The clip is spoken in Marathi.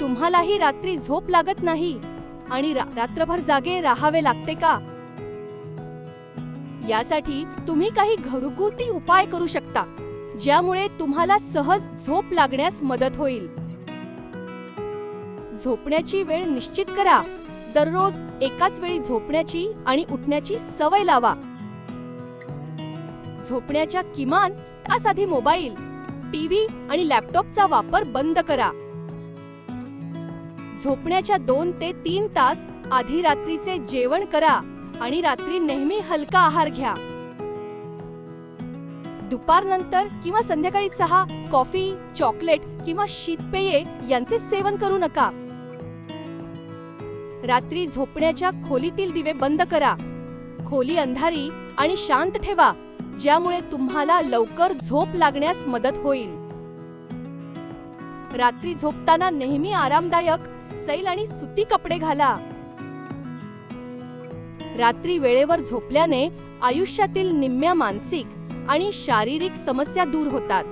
तुम्हालाही रात्री झोप लागत नाही आणि रात्रभर जागे राहावे लागते का? यासाठी तुम्ही काही घरगुती उपाय करू शकता, ज्यामुळे तुम्हाला सहज झोप लागण्यास मदत होईल. झोपण्याची वेळ निश्चित करा. दररोज एकाच वेळी झोपण्याची आणि उठण्याची सवय लावा. झोपण्याच्या किमान तास आधी मोबाईल, टीव्ही आणि लॅपटॉपचा वापर बंद करा. झोपण्याच्या 2 ते 3 तास आधी रात्रीचे जेवण करा आणि रात्री नेहमी हलका आहार घ्या. दुपारनंतर किंवा संध्याकाळी चहा, कॉफी, चॉकलेट किंवा शीतपेये यांचे सेवन करू नका. रात्री झोपण्याच्या खोलीतील दिवे बंद करा. खोली अंधारी आणि शांत ठेवा, ज्यामुळे तुम्हाला लवकर झोप लागण्यास मदत होईल. रात्री झोपताना नेहमी आरामदायक, सैल आणि सुती कपडे घाला. रात्री वेळेवर झोपल्याने आयुष्यातील निम्म्या मानसिक आणि शारीरिक समस्या दूर होतात.